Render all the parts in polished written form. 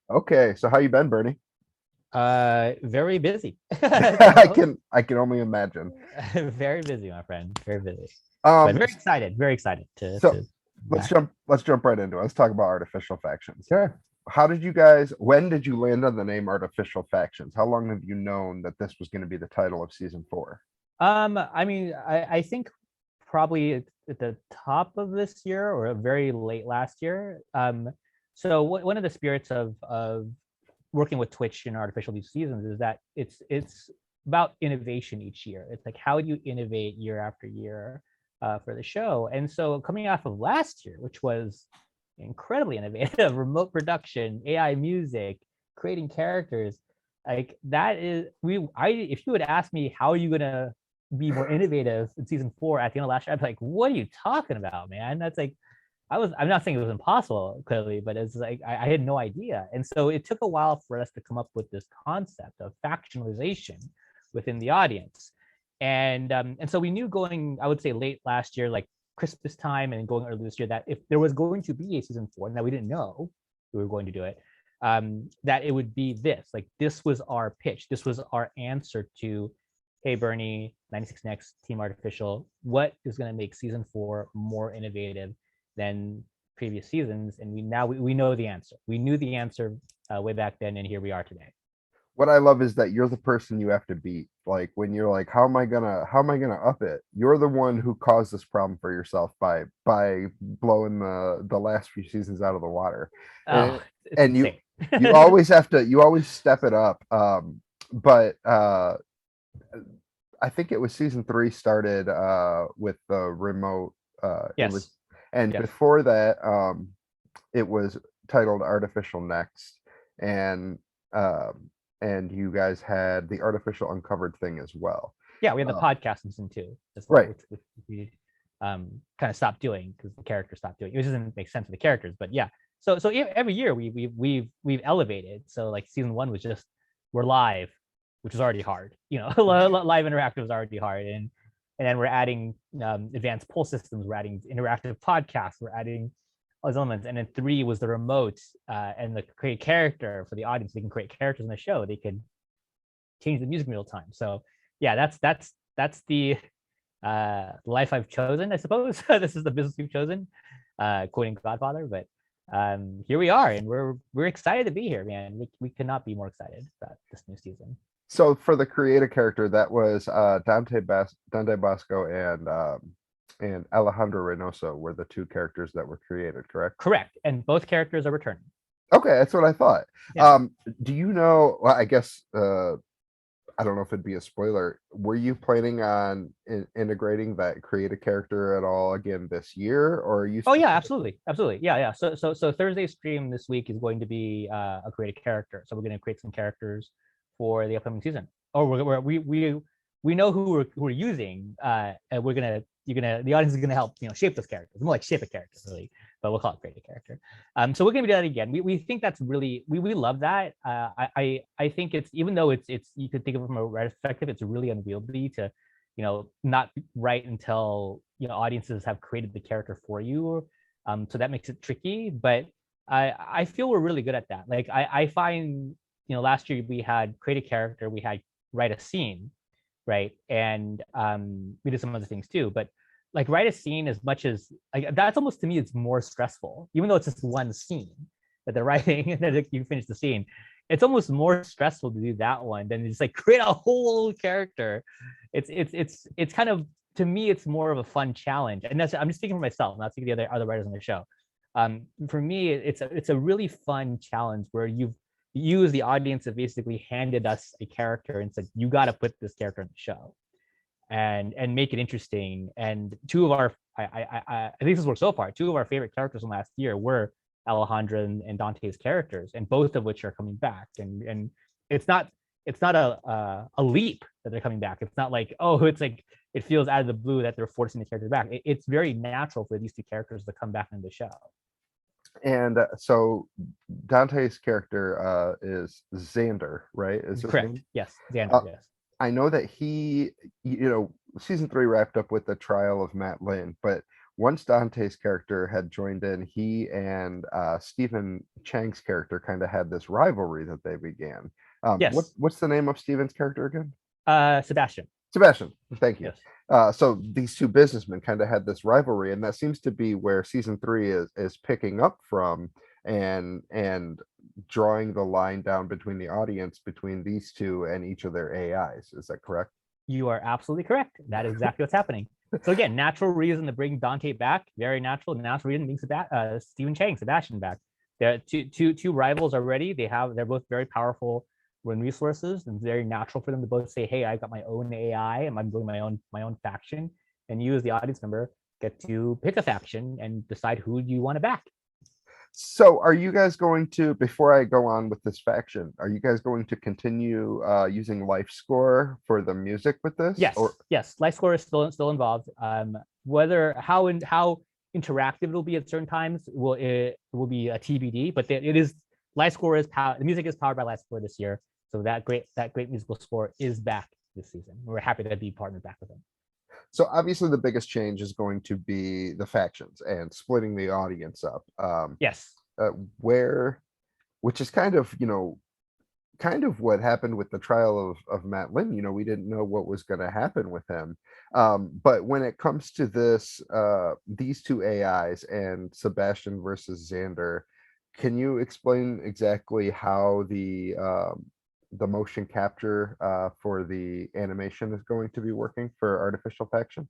Okay, so how you been, Bernie? Very busy. So, I can only imagine. very busy, my friend. Very busy. But Um, very excited. Very excited to so to let's back. jump right into it. Let's talk about artificial factions. Sure. When did you land on the name artificial factions? How long have you known that this was going to be the title of season four? I mean, I think probably at the top of this year or very late last year. So one of the spirits of working with Twitch in artificial these seasons is that it's about innovation each year. It's like how do you innovate year after year for the show? And so coming off of last year, which was incredibly innovative, remote production, AI music, creating characters, like that is we I if you would ask me how are you gonna be more innovative in season four at the end of last year, I'd be like, what are you talking about, man? That's like I'm not saying it was impossible, clearly, but it's like I had no idea. And so it took a while for us to come up with this concept of factionalization within the audience. And so we knew going, I would say late last year, like Christmas time and going early this year, that if there was going to be a season four, now we didn't know we were going to do it, that it would be this. Like this was our pitch. This was our answer to, hey Bernie, 96 Next, Team Artificial, what is going to make season four more innovative than previous seasons? And we know the answer. We knew the answer way back then, and here we are today. What I love is that you're the person you have to beat. Like when you're like, how am I gonna up it? You're the one who caused this problem for yourself by blowing the last few seasons out of the water. Oh, And it's and insane. you always step it up. But I think it was season three started with the remote it was Yes, and yes. before that it was titled Artificial Next, and and you guys had the artificial uncovered thing as well. Yeah, we had the Uh, podcast in season two as well, right. which we kind of stopped doing because the character stopped doing it. It doesn't make sense for the characters, but yeah. So every year we've elevated. So like season one was just we're live, which is already hard. You know, live interactive is already hard, and then we're adding advanced poll systems. We're adding interactive podcasts. We're adding all those elements. And then three was the remote and the create character for the audience. They can create characters in the show. They can change the music in real time. So yeah, that's the life I've chosen, I suppose. This is the business we've chosen, quoting Godfather. But here we are, and we're excited to be here, man. We cannot be more excited about this new season. So for the creative character, that was Dante Basco and Alejandro Reynoso were the two characters that were created, correct? Correct, and both characters are returning. Okay, that's what I thought. Yeah. Do you know? Well, I guess I don't know if it'd be a spoiler. Were you planning on integrating that creative character at all again this year, or are you Oh yeah, specific? absolutely, absolutely. Yeah, yeah. So Thursday's stream this week is going to be a creative character. So we're going to create some characters for the upcoming season. Or we know who we're using, and the audience is gonna help shape those characters. More like shape a character really, but we'll call it create a character. So we're gonna do that again. We think that's really we love that. I think it's, even though it's you could think of it from a writer's perspective, it's really unwieldy to not write until audiences have created the character for you. So that makes it tricky, but I feel we're really good at that. Like I find last year we had create a character, we had write a scene, right? And we did some other things too, but like write a scene, as much as like that's almost, to me, it's more stressful, even though it's just one scene that they're writing and then you finish the scene. It's almost more stressful to do that one than just like create a whole character. It's kind of, to me, it's more of a fun challenge. And that's, I'm just speaking for myself, I'm not speaking of the other writers on the show. For me, it's a really fun challenge where you as the audience have basically handed us a character and said, you got to put this character in the show and make it interesting. And two of our, I think this worked so far. Two of our favorite characters from last year were Alejandra and Dante's characters, and both of which are coming back. And it's not a leap that they're coming back. It's not like, oh, it's like it feels out of the blue that they're forcing the characters back. It's very natural for these two characters to come back into the show. And so Dante's character is Xander, right? Is his Correct. name? Yes, Xander. Uh, Yes. I know that season three wrapped up with the trial of Matt Lynn, but once Dante's character had joined in, he and Stephen Chang's character kind of had this rivalry that they began. Yes. What's the name of Stephen's character again? Sebastian. Sebastian. Thank you. Yes. So these two businessmen kind of had this rivalry, and that seems to be where season 3 is picking up from, and drawing the line down between the audience between these two and each of their AIs. Is that correct? You are absolutely correct. That is exactly what's happening. So again, natural reason to bring Dante back, very natural. Natural reason to bring Stephen Chang, Sebastian back. They're two rivals already. They're both very powerful when resources, and very natural for them to both say, "Hey, I've got my own AI, and I'm doing my own faction." And you, as the audience member, get to pick a faction and decide who you want to back. So are you guys going to, before I go on with this faction, are you guys going to continue using LifeScore for the music with this? Yes, Or yes. LifeScore is still involved. Whether how interactive it'll be at certain times will be a TBD. But it is LifeScore is the music is powered by LifeScore this year. So that great musical score is back this season. We're happy to be partnered back with them. so obviously the biggest change is going to be the factions and splitting the audience up. Yes. Where, which is kind of, kind of what happened with the trial of Matt Lynn. We didn't know what was going to happen with him. But when it comes to this, these two AIs and Sebastian versus Xander, can you explain exactly how the motion capture for the animation is going to be working for artificial faction?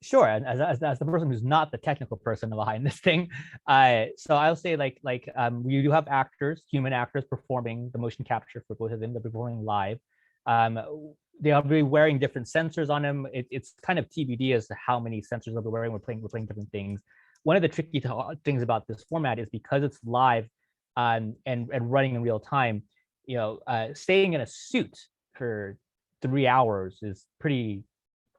Sure. And as the person who's not the technical person behind this thing, so I'll say we do have actors, human actors, performing the motion capture for both of them. They're performing live. They'll be wearing different sensors on them. It's kind of TBD as to how many sensors they'll be wearing. We're playing different things. One of the tricky things about this format is because it's live, and running in real time. Staying in a suit for 3 hours is pretty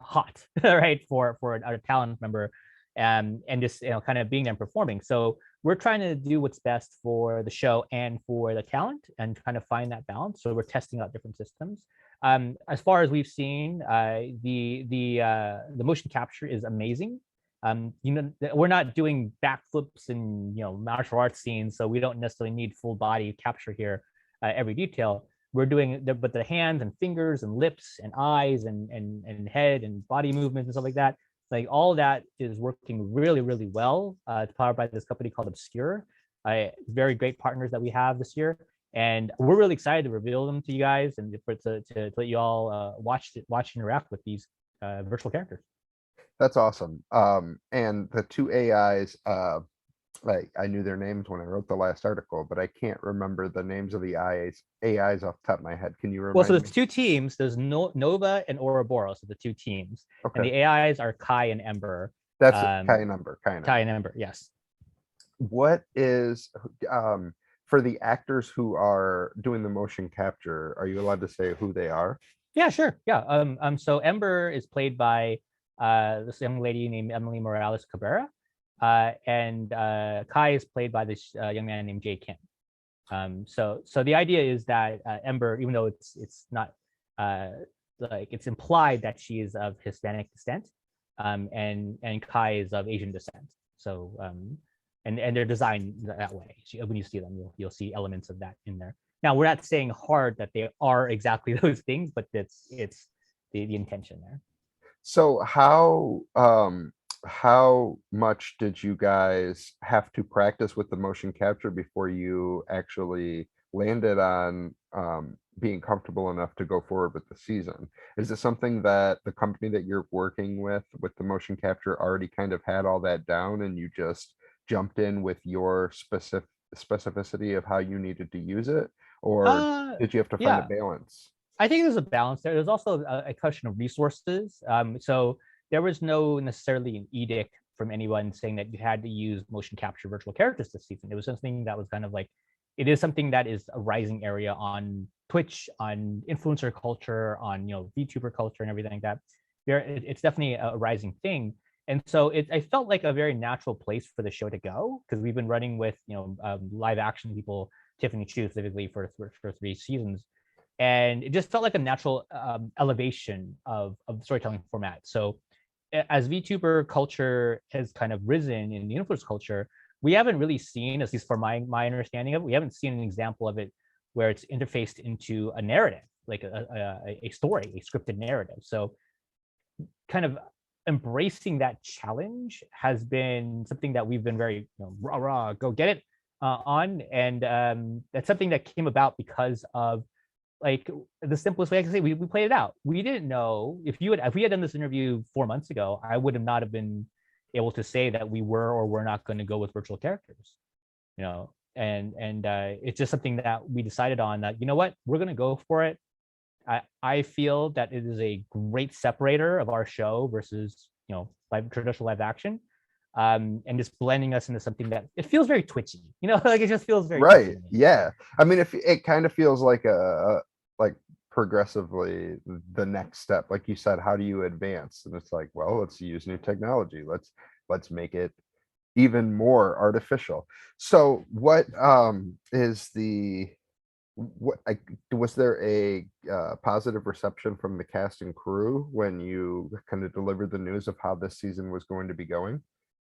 hot, right? For a talent member, and just kind of being there and performing. So we're trying to do what's best for the show and for the talent, and kind of find that balance. So we're testing out different systems. As far as we've seen, the motion capture is amazing. We're not doing backflips and martial arts scenes, so we don't necessarily need full body capture here, every detail. We're doing but the hands and fingers and lips and eyes and head and body movements and stuff like that. Like all that is working really, really well. It's powered by this company called Obscure. Very great partners that we have this year, and we're really excited to reveal them to you guys and to let you all watch interact with these virtual characters. That's awesome. And the two AIs, like I knew their names when I wrote the last article, but I can't remember the names of the AIs off the top of my head. Can you Well, remind so me? there's two teams. There's Nova and Ouroboros, so the two teams, and Okay, the AIs are Kai and Ember. that's it. Kai number, Kai and Ember, yes. What is for the actors who are doing the motion capture, are you allowed to say who they are? Yeah, sure. Yeah. So Ember is played by this young lady named Emily Morales Cabrera, and Kai is played by this young man named Jay Kim. So the idea is that Ember, even though it's not it's implied that she is of Hispanic descent, and Kai is of Asian descent. So and they're designed that way. When you see them, you'll see elements of that in there. Now, we're not saying hard that they are exactly those things, but it's the intention there. So how much did you guys have to practice with the motion capture before you actually landed on being comfortable enough to go forward with the season? Is it something that the company that you're working with the motion capture already kind of had all that down, and you just jumped in with your specificity of how you needed to use it, or did you have to find a Yeah, balance? I think there's a balance there. There's also a question of resources. So there was no necessarily an edict from anyone saying that you had to use motion capture virtual characters this season. It was something that was kind of like, it is something that is a rising area on Twitch, on influencer culture, on VTuber culture, and everything like that. It's definitely a rising thing. And so I felt like a very natural place for the show to go, because we've been running with live action people, Tiffany Chu specifically, for 3 seasons, and it just felt like a natural elevation of the storytelling format. So as VTuber culture has kind of risen in the influencer culture, we haven't really seen, at least for my understanding of it, we haven't seen an example of it where it's interfaced into a narrative, like a story, a scripted narrative. So kind of embracing that challenge has been something that we've been very, rah rah, go get it on, and that's something that came about because of, like, the simplest way I can say, we played it out. We didn't know if we had done this interview 4 months ago, I would have not have been able to say that we were or were not going to go with virtual characters, and it's just something that we decided on, that, what, we're going to go for it. I feel that it is a great separator of our show versus, traditional live action, and just blending us into something that it feels very twitchy, like it just feels very Right. twitchy. Yeah. I mean, if it kind of feels like like progressively the next step, like you said, how do you advance? And it's like, well, let's use new technology. Let's make it even more artificial. So what is the what was there a positive reception from the cast and crew when you kind of delivered the news of how this season was going to be going?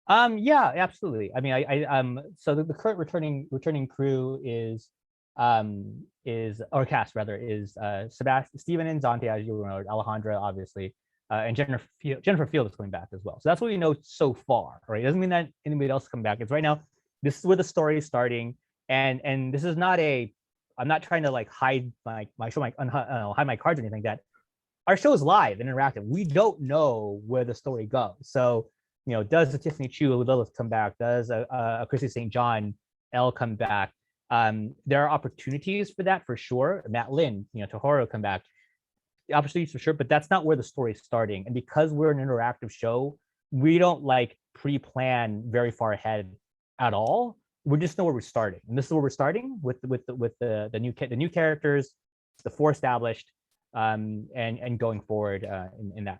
Yeah, absolutely. I mean, so the current returning crew is or cast rather is Sebastian, Steven, and Dante, as you know, Alejandra, obviously, and Jennifer Field is coming back as well. So that's what we know so far, right? It doesn't mean that anybody else come back. It's right now, this is where the story is starting, and this is not a, I'm not trying to like hide my show, hide my cards or anything like that. Our show is live and interactive. We don't know where the story goes. So, does the Tiffany Chu Lilith come back? Does a Chrissy St. John Elle come back? There are opportunities for that for sure. Matt Lynn, Tohoro come back. The opportunities for sure, but that's not where the story is starting. And because we're an interactive show, we don't like pre-plan very far ahead at all. We just know where we're starting, and this is where we're starting with the new characters, the four established, and going forward in that.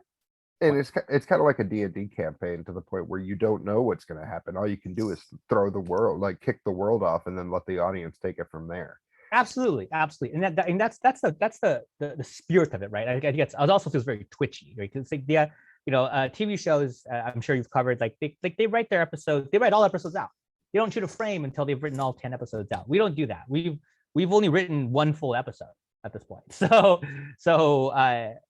And it's kind of like a D&D campaign, to the point where you don't know what's going to happen. All you can do is throw the world, like kick the world off, and then let the audience take it from there. Absolutely, and that's the spirit of it, right? I guess it also feels very twitchy, right? Because like TV shows, I'm sure you've covered, like they write their episodes, they write all episodes out. They don't shoot a frame until they've written all 10 episodes out. We don't do that. We've only written one full episode at this point.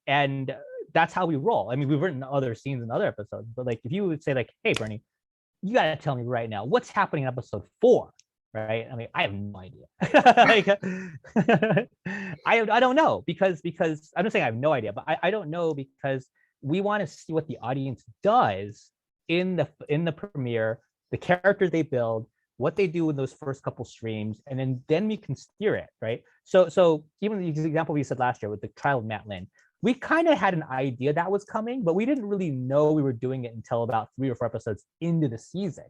And that's how we roll. I mean, we've written other scenes and other episodes, but like if you would say like, hey Bernie, you gotta tell me right now what's happening in episode 4, right? I mean, I have no idea. Like, I don't know, because I'm not saying I have no idea, but I don't know, because we want to see what the audience does in the premiere, the characters they build, what they do in those first couple streams, and then we can steer it, right? So even the example we said last year with the trial of Matt Lynn, we kind of had an idea that was coming, but we didn't really know we were doing it until about 3 or 4 episodes into the season,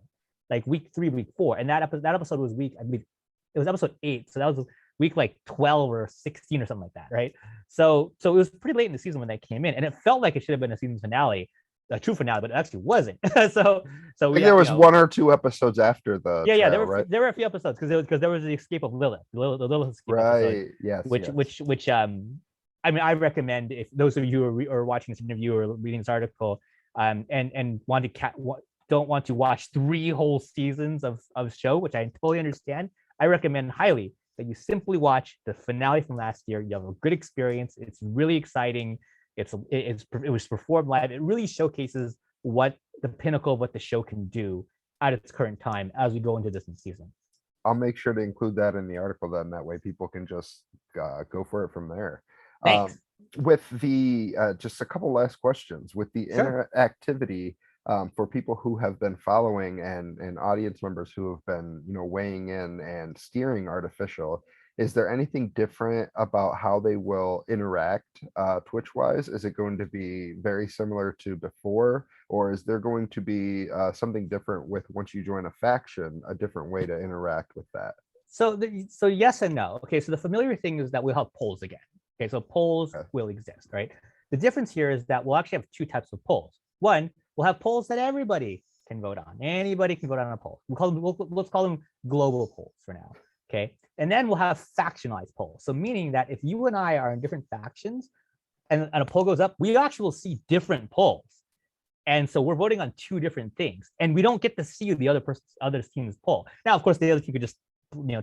like week 3, week 4. And that episode was I believe it was episode 8. So that was week like 12 or 16 or something like that, right? So it was pretty late in the season when that came in, and it felt like it should have been a season finale, a true finale, but it actually wasn't. so we, there was 1 or 2 episodes after the yeah, trial, right? There were a few episodes, because there was the escape of Lilith, the Lilith escape episode, Yes, which I mean, I recommend, if those of you who are watching this interview or reading this article, and don't want to watch 3 whole seasons of show, which I totally understand, I recommend highly that you simply watch the finale from last year. You have a good experience. It's really exciting. It was performed live. It really showcases what the pinnacle of what the show can do at its current time as we go into this new season. I'll make sure to include that in the article, then that way people can just go for it from there. Thanks. With the just a couple last questions with the Sure. interactivity, for people who have been following, and audience members who have been weighing in and steering artificial, is there anything different about how they will interact Twitch wise? Is it going to be very similar to before, or is there going to be something different with, once you join a faction, a different way to interact with that? So yes and no. Okay, so the familiar thing is that we'll have polls again. Okay, so polls will exist, right? The difference here is that we'll actually have 2 types of polls. One, we'll have polls that everybody can vote on. Anybody can vote on a poll. Let's call them global polls for now. Okay, and then we'll have factionalized polls. So meaning that if you and I are in different factions, and a poll goes up, we actually will see different polls. And so we're voting on two different things, and we don't get to see the other team's poll. Now, of course, the other team could just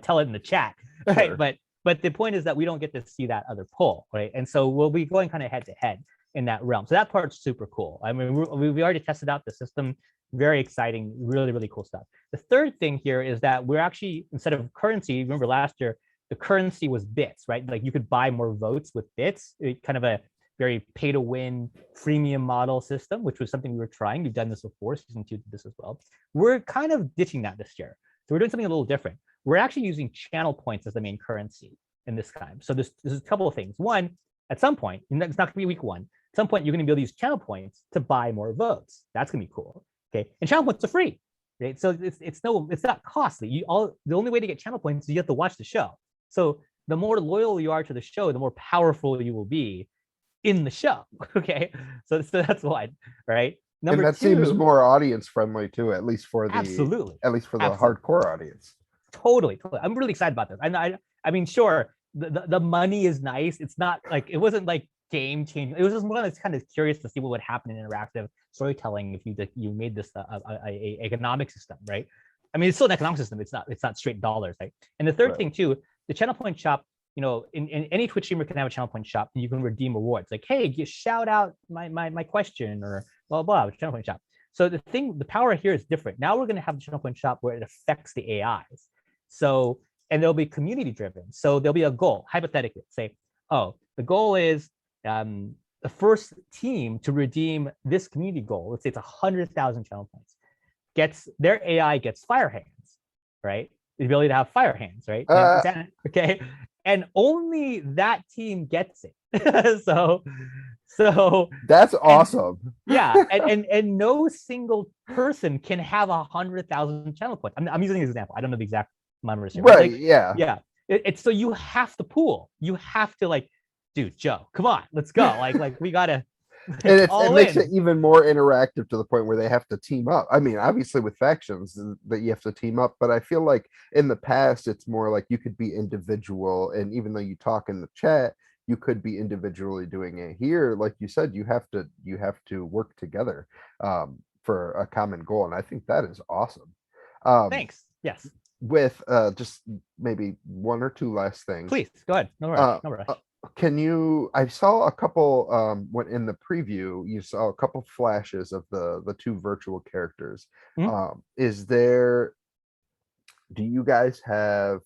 tell it in the chat, right? Sure. But the point is that we don't get to see that other poll, right? And so we'll be going kind of head to head in that realm. So that part's super cool. I mean, we already tested out the system. Very exciting, really, really cool stuff. The third thing here is that we're actually, instead of currency, remember last year, the currency was bits, right? Like you could buy more votes with bits, kind of a very pay to win freemium model system, which was something we were trying. We've done this before, season 2 did this as well. We're kind of ditching that this year. So we're doing something a little different. We're actually using channel points as the main currency in this time. So this is a couple of things. One, at some point, and it's not gonna be week 1, at some point you're gonna be able to use channel points to buy more votes. That's gonna be cool. Okay, and channel points are free, right? So it's not costly. The only way to get channel points is you have to watch the show. So the more loyal you are to the show, the more powerful you will be in the show. Okay, so that's one, right? Number and that two, seems more audience friendly too, at least for the absolutely, hardcore audience. Totally. I'm really excited about this. I mean, sure, the money is nice. It's not like, it wasn't like game changing. It was just more like kind of curious to see what would happen in interactive storytelling if you made this a economic system, right? I mean, it's still an economic system. It's not straight dollars, right? And the third thing too, the channel point shop. In any Twitch streamer can have a channel point shop, and you can redeem rewards. Like, hey, you shout out my question or blah blah. Channel point shop. So the power here is different. Now we're going to have the channel point shop where it affects the AIs. So, and there'll be community driven. So there'll be a goal. Hypothetically, say, oh, the goal is the first team to redeem this community goal. Let's say it's 100,000 channel points. Their AI gets fire hands, right? The ability to have fire hands, right? Okay, and only that team gets it. so that's awesome. And no single person can have 100,000 channel points. I'm using an example. I don't know the exact numbers here. Right? Like, yeah. It's so you have to pool. You have to like, dude, Joe, come on, let's go. Like we gotta. And it makes it even more interactive to the point where they have to team up. I mean, obviously with factions that you have to team up, but I feel like in the past it's more like you could be individual, and even though you talk in the chat, you could be individually doing it. Here, like you said, you have to work together for a common goal, and I think that is awesome. Thanks. Yes. With just maybe one or two last things. Please go ahead. No rush. No rush. I saw a couple when in the preview you saw a couple flashes of the two virtual characters. Do you guys have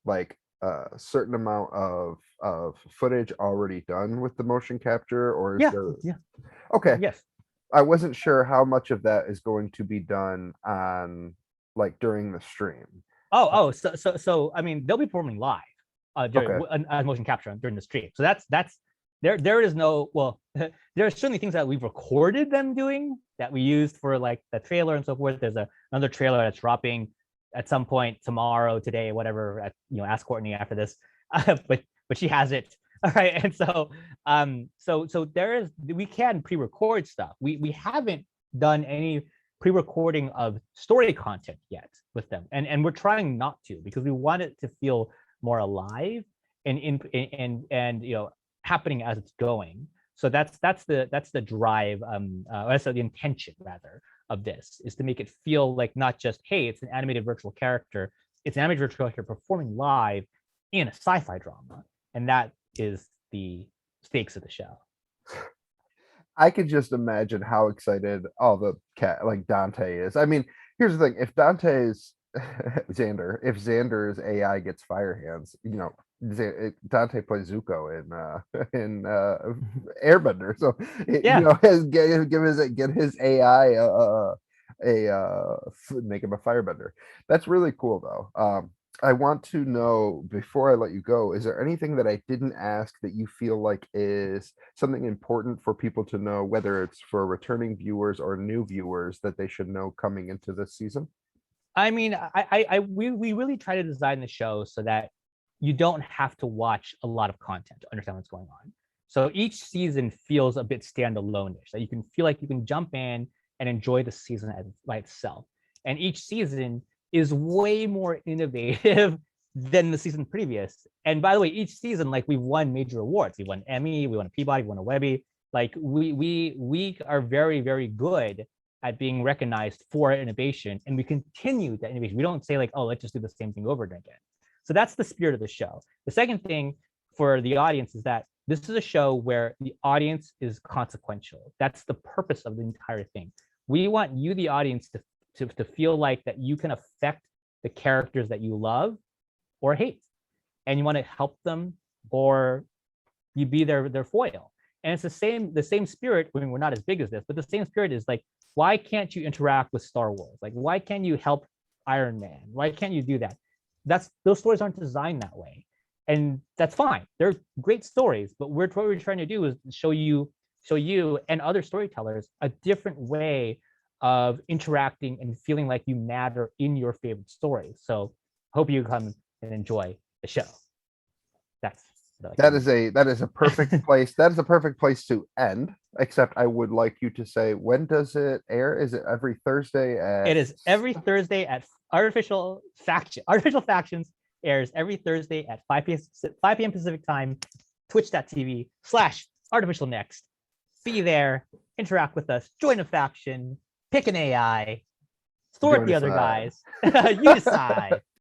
like a certain amount of footage already done with the motion capture, or is there? Okay. Yes. I wasn't sure how much of that is going to be done on like during the stream. So I mean, they'll be performing live during motion capture during the stream. So that's there is no, well, there are certainly things that we've recorded them doing that we used for like the trailer and so forth. There's another trailer that's dropping at some point tomorrow, today, whatever. Ask Courtney after this, but she has it. All right, and so we can pre-record stuff. We haven't done any pre-recording of story content yet with them, and we're trying not to, because we want it to feel more alive and happening as it's going. So that's the drive. That's the intention rather of this, is to make it feel like not just, hey, it's an animated virtual character. It's an animated virtual character performing live in a sci-fi drama, and that is the stakes of the show. I could just imagine how excited all the like Dante is. I mean, here's the thing: if Dante's Xander's AI gets fire hands, Dante plays Zuko in Airbender, so get his AI make him a firebender. That's really cool, though. I want to know, before I let you go, is there anything that I didn't ask that you feel like is something important for people to know, whether it's for returning viewers or new viewers, that they should know coming into this season? I mean, we really try to design the show so that you don't have to watch a lot of content to understand what's going on. So each season feels a bit standalone-ish, that you can feel like you can jump in and enjoy the season by itself. And each season is way more innovative than the season previous. And by the way, each season, like, we've won major awards. We won Emmy, we won a Peabody, we won a Webby. Like we are very, very good at being recognized for innovation, and we continue that innovation. We don't say like, oh, let's just do the same thing over again. So that's the spirit of the show. The second thing for the audience is that this is a show where the audience is consequential. That's the purpose of the entire thing. We want you, the audience, to feel like that you can affect the characters that you love or hate, and you want to help them, or you be their foil. And it's the same spirit. I mean, we're not as big as this, but the same spirit is like, why can't you interact with Star Wars? Like, why can't you help Iron Man? Why can't you do that? Those stories aren't designed that way, and that's fine. They're great stories, but what we're trying to do is show you and other storytellers a different way of interacting and feeling like you matter in your favorite stories. So hope you come and enjoy the show. That's That is a perfect place. That is a perfect place to end. Except I would like you to say, when does it air? Is it every Thursday at? It is every Thursday at Artificial Factions airs every Thursday at 5 p.m. Pacific time, twitch.tv/artificial next. Be there, interact with us, join a faction, pick an AI, thwart the other guys. You decide.